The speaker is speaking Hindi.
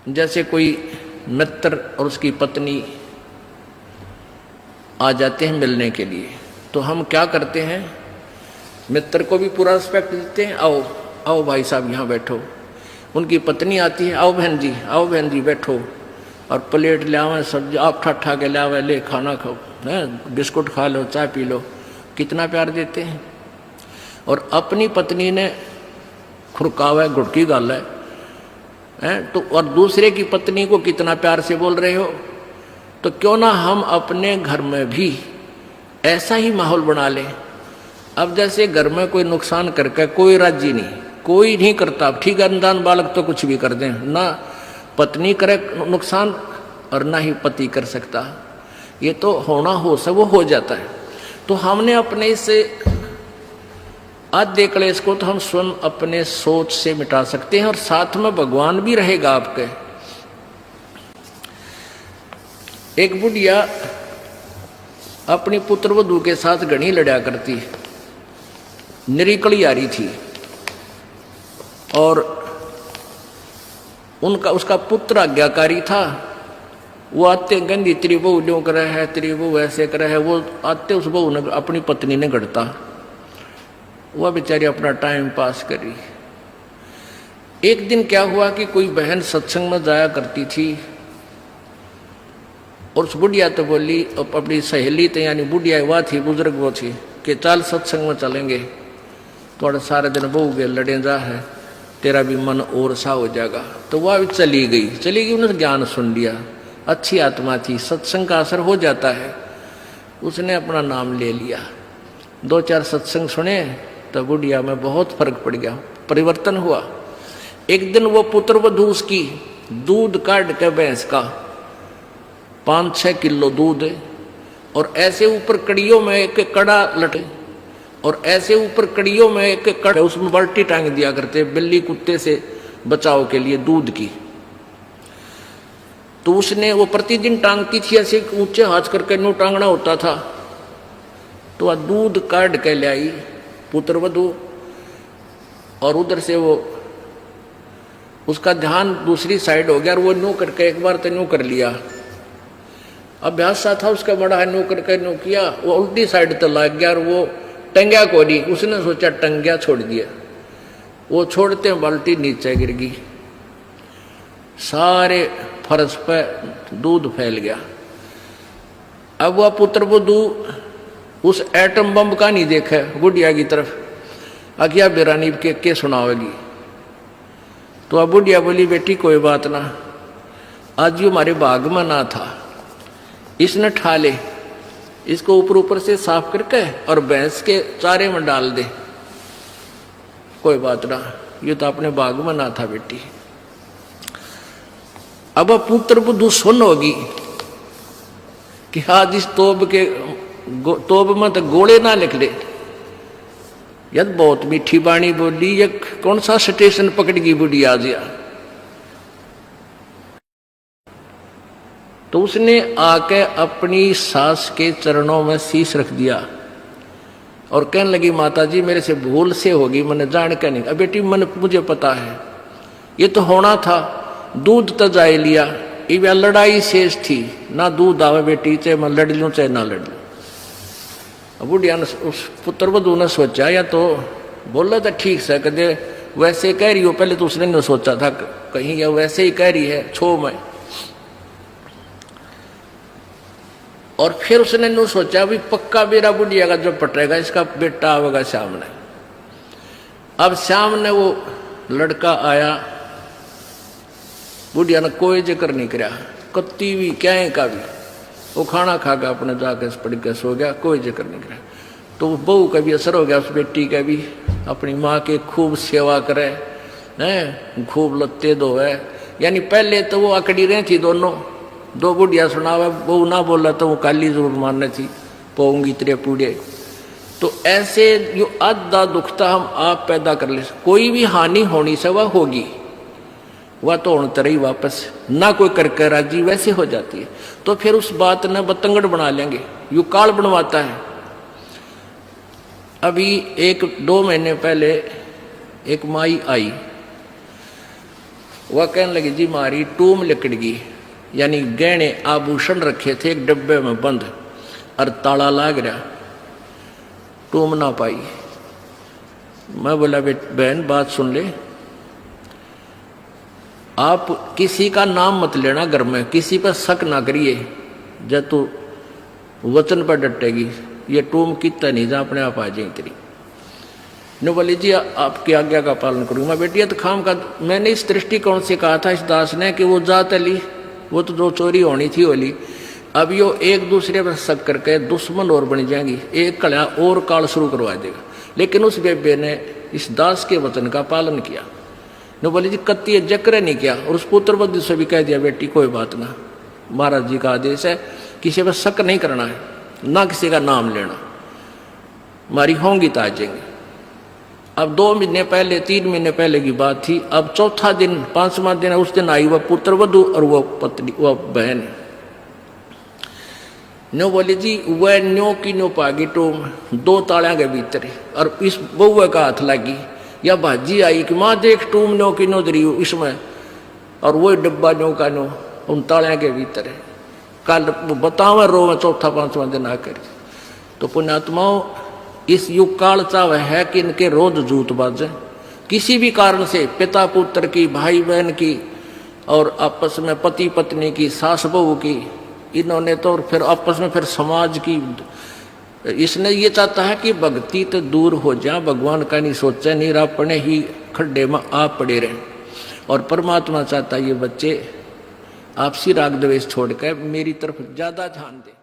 जैसे कोई मित्र और उसकी पत्नी आ जाते हैं मिलने के लिए, तो हम क्या करते हैं, मित्र को भी पूरा रिस्पेक्ट देते हैं, आओ आओ भाई साहब यहाँ बैठो। उनकी पत्नी आती है, आओ बहन जी बैठो, और प्लेट ले आवे, सब्जी आप ठा के ले आवे, ले खाना खाओ, है बिस्कुट खा लो, चाय पी लो, कितना प्यार देते हैं। और अपनी पत्नी ने खुरकावा गुड़की गाल है तो, और दूसरे की पत्नी को कितना प्यार से बोल रहे हो। तो क्यों ना हम अपने घर में भी ऐसा ही माहौल बना लें। अब जैसे घर में कोई नुकसान करके कोई राजी नहीं, कोई नहीं करता, ठीक है, अनजान बालक तो कुछ भी कर दें, ना पत्नी करे नुकसान और ना ही पति कर सकता, ये तो होना हो सब वो हो जाता है। तो हमने अपने इससे आधे क्लेश को तो हम स्वयं अपने सोच से मिटा सकते हैं, और साथ में भगवान भी रहेगा आपके। एक बुढ़िया अपनी पुत्र वधू के साथ घनी लड़ा करती, निरीकली आ रही थी, और उसका पुत्र आज्ञाकारी था। वो आते गंदी तेरी बहू ड्यों करे है, तेरी बहू ऐसे करे है, वो आते उस बहू ने अपनी पत्नी ने गढ़ता, वह बेचारी अपना टाइम पास करी। एक दिन क्या हुआ कि कोई बहन सत्संग में जाया करती थी, और उस बुढ़िया तो बोली, अपनी सहेली तो यानी बुढ़िया वह थी, बुजुर्ग वो थी, कि चल सत्संग में चलेंगे, थोड़ा सारे दिन बहू के लड़े जा है, तेरा भी मन और सा हो जाएगा। तो वह भी चली गई, उन्होंने ज्ञान सुन लिया, अच्छी आत्मा थी, सत्संग का असर हो जाता है। उसने अपना नाम ले लिया, 2-4 सत्संग सुने, तो बुढ़िया में बहुत फर्क पड़ गया, परिवर्तन हुआ। एक दिन वो पुत्र वधू उसकी दूध काट के भैंस का 5-6 किलो दूध, और ऐसे ऊपर कड़ियों में एक कड़ा लटे, और ऐसे ऊपर कड़ियों में एक कड़ा, उसमें बाल्टी टांग दिया करते बिल्ली कुत्ते से बचाव के लिए दूध की। तो उसने वो प्रतिदिन टांगती थी, ऐसे ऊंचे हाथ करके नो टांगना होता था। तो वह दूध काट के ले आई पुत्र वधू, और उधर से वो उसका ध्यान दूसरी साइड हो गया, और वो नो करके एक बार तो नो कर लिया, अभ्यास सा था उसका बड़ा है, नो करके नो किया, वो उल्टी साइड तो लग गया, और वो टंग्या को नहीं, उसने सोचा टंग्या छोड़ दिया, वो छोड़ते बाल्टी नीचे गिर गई, सारे फर्श पे दूध फैल गया। अब वह पुत्र वधू उस एटम बम का नहीं देखा बुढ़िया की तरफ, अगिया बेरानी के सुनावेगी। तो अब बुढ़िया बोली, बेटी कोई बात ना, आज ये हमारे बाग में ना था, इसने ठा ले, इसको ऊपर से साफ करके और भैंस के चारे में डाल दे, कोई बात ना, ये तो अपने बाग में ना था बेटी। अब पुत्र बुद्धू सुन होगी कि आज इस तोब में तो गोले ना लिख ले, यद बहुत मीठी बाणी बोली, ये कौन सा स्टेशन पकड़गी बुढ़ी आज या। तो उसने आके अपनी सास के चरणों में शीश रख दिया, और कहने लगी, माता जी मेरे से भूल से होगी, मैंने जान के नहीं। अब बेटी मुझे पता है, ये तो होना था, दूध तो जाए लिया, ये लड़ाई शेष थी, ना दूध आवे बेटी, चाहे मैं लड़ लूँ चाहे ना लड़ लूँ। बुढ़िया ने, उस पुत्र वधू ने सोचा, या तो बोला था ठीक से, कदे वैसे कह रही हो, पहले तो उसने नहीं सोचा था कहीं या वैसे ही कह रही है छो में, और फिर उसने नहीं सोचा भी पक्का मेरा बुढ़िया का जो पटेगा इसका बेटा आवेगा सामने। अब सामने वो लड़का आया, बुढ़िया ने कोई जिक्र नहीं किया, कत्ती भी क्या का भी, वो खाना खा के अपने जाके पड़ के सो गया, कोई जिक्र नहीं किया। तो बहू का भी असर हो गया, उस बेटी का भी, अपनी माँ के खूब सेवा करे हैं, खूब लत्ते धोवे। यानी पहले तो वो अकड़ी रही थी दोनों, दो बुढ़िया सुनावे, बहू ना बोला तो वो काली जरूर मारने थी, पोऊंगी तेरे पूड़े। तो ऐसे जो आधा दुखता हम आप पैदा कर ले, कोई भी हानि होनी से वह होगी, वह तो होने तरह ही वापस ना कोई करके राजी वैसे हो जाती है। तो फिर उस बात ने बतंगड़ बना लेंगे, यू काल बनवाता है। अभी 1-2 महीने पहले एक माई आई, वह कहने लगी जी मारी टूम लिकड़गी, यानी गहने आभूषण रखे थे एक डब्बे में बंद और ताला लाग रहा, टूम ना पाई। मैं बोला बहन बात सुन ले, आप किसी का नाम मत लेना घर में, किसी पर शक ना करिए, जब तू वचन पर डटेगी ये टूम कितना नहीं जा अपने आप आ जाए तेरी। ने बोली जी आपकी आज्ञा का पालन करूंगा। मैं बेटी तो खाम का मैंने इस दृष्टिकोण से कहा था इस दास ने कि वो जात अली वो तो जो चोरी होनी थी होली, अब यो एक दूसरे पर शक करके दुश्मन और बन जाएंगी, एक कड़ा और काल शुरू करवा देगा। लेकिन उस बेबे ने इस दास के वचन का पालन किया। ने बोली जी कत्ती जक्र नहीं किया, और उस पुत्र बुद्धि से भी कह दिया बेटी कोई बात ना, महाराज जी का आदेश है किसी पर शक नहीं करना है, ना किसी का नाम लेना, हमारी होंगी तो आ जाएंगे। अब 2 महीने पहले 3 महीने पहले की बात थी। अब चौथा दिन 5वां दिन उस दिन आई वह पुत्र वधु और वह पत्नी वह बहन। न्यो बोली जी वह न्यो की न्यो पागी टूम 2 तालियां के भीतर, और इस बउआ का हाथ लगी या भाजी आई कि माँ देख टूम न्यो की न्यो दरी इसमें, और वही डब्बा न्यो का न्यो उन तालियां के भीतर है। कल बतावा रो में चौथा 5वां दिन आकर। तो पुण्यात्माओं इस युग काल चाव है कि इनके रोज जूत बाजे, किसी भी कारण से पिता पुत्र की, भाई बहन की, और आपस में पति पत्नी की, सास बहू की, इन्होंने तो फिर आपस में फिर समाज की। इसने ये चाहता है कि भक्ति तो दूर हो जाए, भगवान का नहीं सोचे, नहीं अपने ही खड्डे में आप पड़े रहें। और परमात्मा चाहता है ये बच्चे आपसी राग द्वेष छोड़कर मेरी तरफ ज्यादा ध्यान दें।